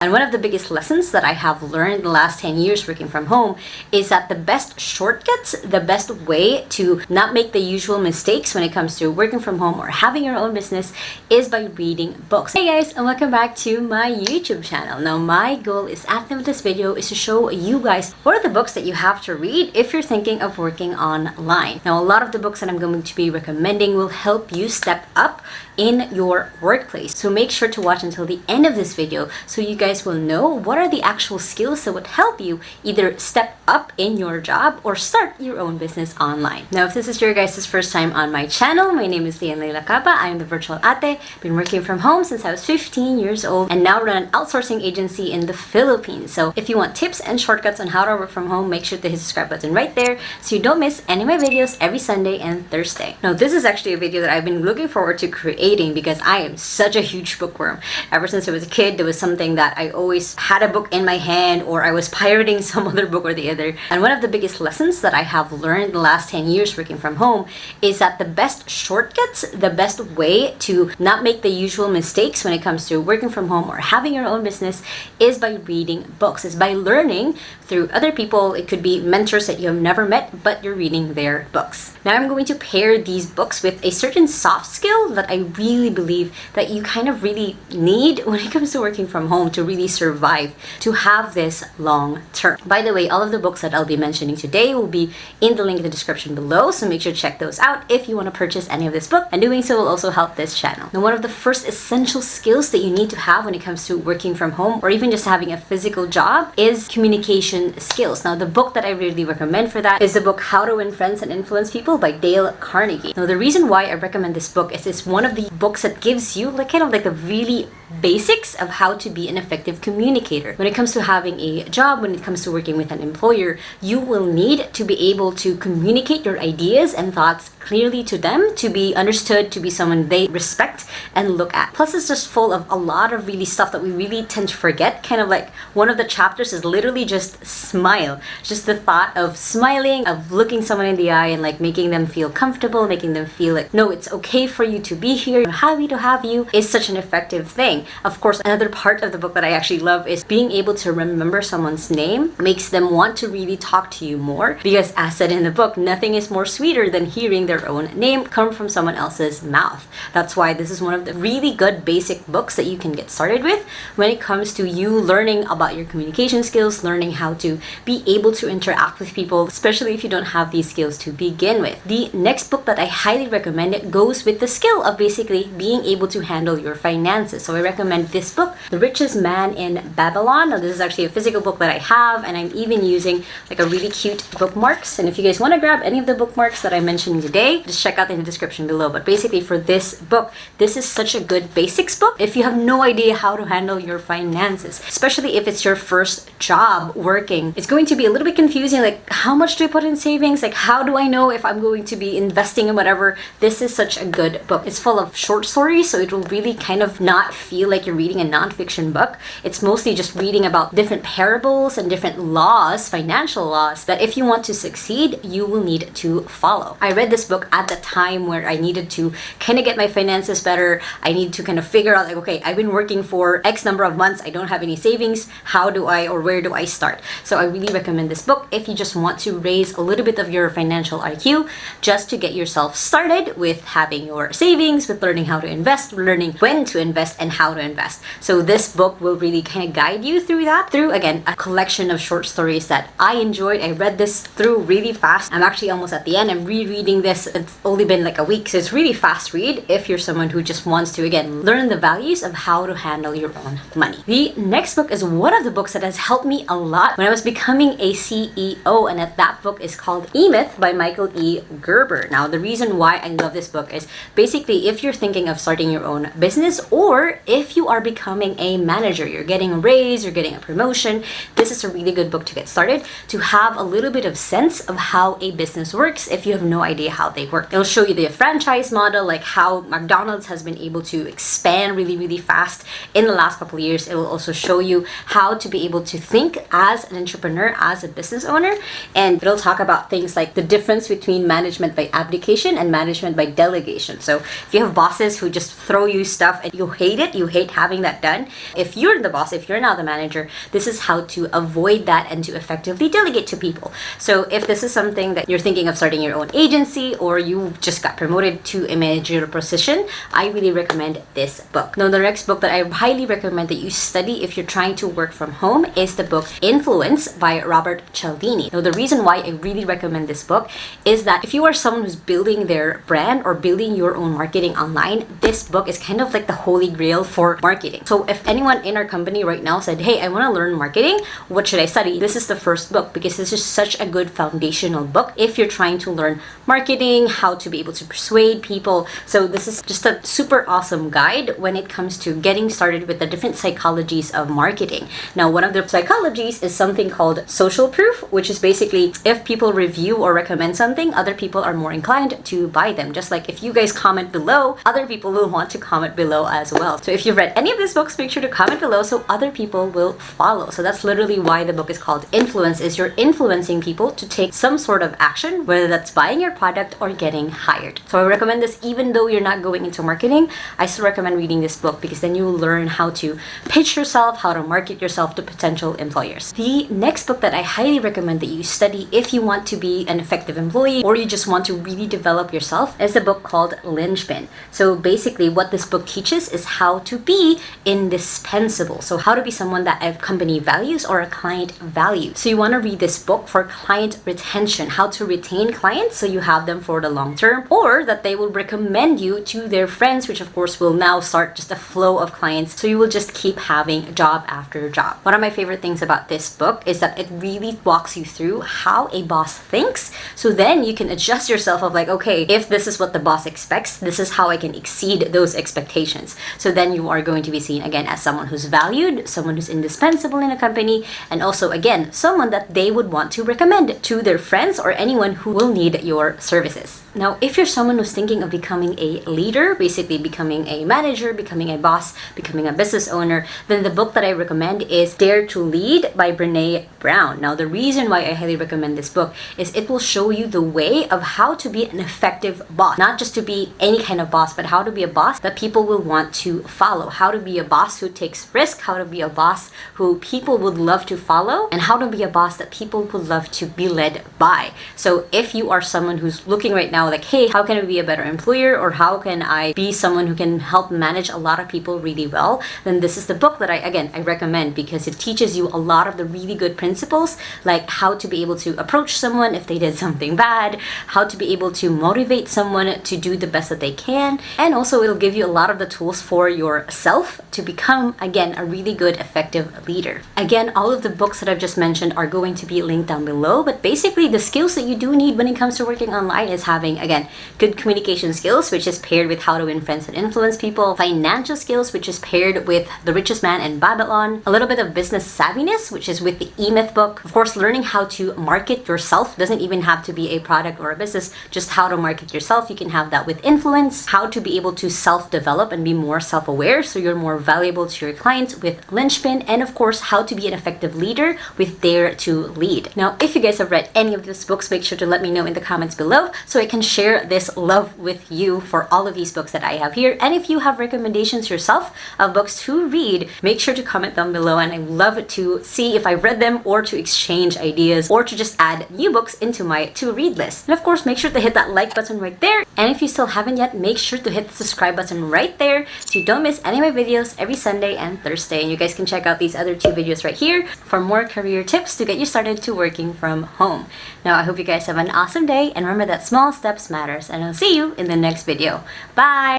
And one of the biggest lessons that I have learned the last 10 years working from home is that the best shortcuts, the best way to not make the usual mistakes when it comes to working from home or having your own business is by reading books. Hey guys, and welcome back to my YouTube channel. Now my goal is at the end of this video is to show you guys what are the books that you have to read if you're thinking of working online. Now a lot of the books that I'm going to be recommending will help you step up in your workplace. So make sure to watch until the end of this video so you guys will know what are the actual skills that would help you either step up in your job or start your own business online. Now if this is your guys' first time on my channel, my name is Lacaba. I am the virtual ate. Been working from home since I was 15 years old and now run an outsourcing agency in the Philippines. So if you want tips and shortcuts on how to work from home, make sure to hit the subscribe button right there so you don't miss any of my videos every Sunday and Thursday. Now this is actually a video that I've been looking forward to creating because I am such a huge bookworm. Ever since I was a kid, there was something that I always had a book in my hand or I was pirating some other book or the other. And one of the biggest lessons that I have learned the last 10 years working from home is that the best shortcuts, the best way to not make the usual mistakes when it comes to working from home or having your own business is by reading books, is by learning through other people. It could be mentors that you have never met, but you're reading their books. Now I'm going to pair these books with a certain soft skill that I really believe that you kind of really need when it comes to working from home to really survive, to have this long term. By the way, all of the books that I'll be mentioning today will be in the link in the description below, so make sure to check those out if you want to purchase any of this book, and doing so will also help this channel. Now one of the first essential skills that you need to have when it comes to working from home or even just having a physical job is communication skills. Now the book that I really recommend for that is the book How to Win Friends and Influence People by Dale Carnegie. Now the reason why I recommend this book is it's one of the books that gives you like kind of like the really basics of how to be an effective communicator. When it comes to having a job, when it comes to working with an employer, you will need to be able to communicate your ideas and thoughts clearly to them, to be understood, to be someone they respect and look at. Plus it's just full of a lot of really stuff that we really tend to forget. Kind of like one of the chapters is literally just smile. Just the thought of smiling, of looking someone in the eye and like making them feel comfortable, making them feel like, no, it's okay for you to be here. I'm happy to have you is such an effective thing. Of course, another part of the book that I actually love is being able to remember someone's name makes them want to really talk to you more, because as said in the book, nothing is more sweeter than hearing their own name come from someone else's mouth. That's why this is one of the really good basic books that you can get started with when it comes to you learning about your communication skills, learning how to be able to interact with people, especially if you don't have these skills to begin with. The next book that I highly recommend goes with the skill of basically being able to handle your finances. So I recommend this book, The Richest Man in Babylon. Now this is actually a physical book that I have, and I'm even using like a really cute bookmarks. And if you guys want to grab any of the bookmarks that I'm mentioning today, just check out in the description below. But basically for this book, this is such a good basics book if you have no idea how to handle your finances, especially if it's your first job working. It's going to be a little bit confusing, like how much do I put in savings? Like how do I know if I'm going to be investing in whatever? This is such a good book. It's full of short stories, so it will really kind of not feel like you're reading a nonfiction book. It's mostly just reading about different parables and different laws, financial laws, that if you want to succeed, you will need to follow. I read this book at the time where I needed to kind of get my finances better. I need to kind of figure out like, okay, I've been working for X number of months. I don't have any savings. How do I, or where do I start? So I really recommend this book if you just want to raise a little bit of your financial IQ just to get yourself started with having your savings, with learning how to invest, learning when to invest and how to invest. So this book will really kind of guide you through that, through again a collection of short stories that I enjoyed. I read this through really fast. I'm actually almost at the end. I'm rereading this. It's only been like a week, so it's really fast read if you're someone who just wants to again learn the values of how to handle your own money. The next book is one of the books that has helped me a lot when I was becoming a CEO, and that book is called E-Myth by Michael E. Gerber. Now the reason why I love this book is basically if you're thinking of starting your own business, or if you are becoming a manager, you're getting a raise, you're getting a promotion, this is a really good book to get started, to have a little bit of sense of how a business works if you have no idea how they work. It'll show you the franchise model, like how McDonald's has been able to expand really, really fast in the last couple of years. It will also show you how to be able to think as an entrepreneur, as a business owner, and it'll talk about things like the difference between management by abdication and management by delegation. So if you have bosses who just throw you stuff and you hate it, you hate having that done, if you're the boss, if you're now the manager, this is how to avoid that and to effectively delegate to people. So if this is something that you're thinking of starting your own agency, or you just got promoted to a managerial position, I really recommend this book. Now, the next book that I highly recommend that you study if you're trying to work from home is the book Influence by Robert Cialdini. Now, the reason why I really recommend this book is that if you are someone who's building their brand or building your own marketing online, this book is kind of like the holy grail for marketing. So if anyone in our company right now said, hey, I want to learn marketing, what should I study? This is the first book, because this is such a good foundational book if you're trying to learn marketing, how to be able to persuade people. So this is just a super awesome guide when it comes to getting started with the different psychologies of marketing. Now, one of the psychologies is something called social proof, which is basically if people review or recommend something, other people are more inclined to buy them. Just like if you guys comment below, other people will want to comment below as well. So if you've read any of these books, make sure to comment below so other people will follow. So that's literally why the book is called Influence, is you're influencing people to take some sort of action, whether that's buying your product or getting hired. So I recommend this even though you're not going into marketing. I still recommend reading this book, because then you will learn how to pitch yourself, how to market yourself to potential employers. The next book that I highly recommend that you study if you want to be an effective employee or you just want to really develop yourself is a book called Linchpin. So basically what this book teaches is how to be indispensable. So how to be someone that a company values or a client values. So you want to read this book for client retention, how to retain clients so you have them for the long term, or that they will recommend you to their friends, which of course will now start just a flow of clients. So you will just keep having job after job. One of my favorite things about this book is that it really walks you through how a boss thinks. So then you can adjust yourself of like, okay, if this is what the boss expects, this is how I can exceed those expectations. So then you are going to be seen again as someone who's valued, someone who's indispensable in a company, and also again, someone that they would want to recommend to their friends or anyone who will need your services. Now, if you're someone who's thinking of becoming a leader, basically becoming a manager, becoming a boss, becoming a business owner, then the book that I recommend is Dare to Lead by Brené Brown. Now, the reason why I highly recommend this book is it will show you the way of how to be an effective boss. Not just to be any kind of boss, but how to be a boss that people will want to follow. How to be a boss who takes risk, how to be a boss who people would love to follow, and how to be a boss that people would love to be led by. So if you are someone who's looking right now like, hey, how can I be a better employer, or how can I be someone who can help manage a lot of people really well, then this is the book that I recommend, because it teaches you a lot of the really good principles, like how to be able to approach someone if they did something bad, how to be able to motivate someone to do the best that they can, and also it'll give you a lot of the tools for yourself to become, again, a really good, effective leader. Again, all of the books that I've just mentioned are going to be linked down below, but basically the skills that you do need when it comes to working online is having, again, good communication skills, which is paired with how to win friends and influence people, financial skills, which is paired with The Richest Man and Babylon, a little bit of business savviness, which is with the E-Myth book, of course, learning how to market yourself, doesn't even have to be a product or a business, just how to market yourself, you can have that with Influence, how to be able to self-develop and be more self-aware so you're more valuable to your clients with Linchpin, and of course, how to be an effective leader with Dare to Lead. Now, if you guys have read any of these books, make sure to let me know in the comments below so I can share this love with you for all of these books that I have here. And if you have recommendations yourself of books to read, make sure to comment down below, and I love to see if I read them or to exchange ideas or to just add new books into my to-read list. And of course, make sure to hit that like button right there. And if you still haven't yet, make sure to hit the subscribe button right there so you don't miss any of my videos every Sunday and Thursday. And you guys can check out these other two videos right here for more career tips to get you started to working from home. Now, I hope you guys have an awesome day, and remember that small steps matters, and I'll see you in the next video. Bye!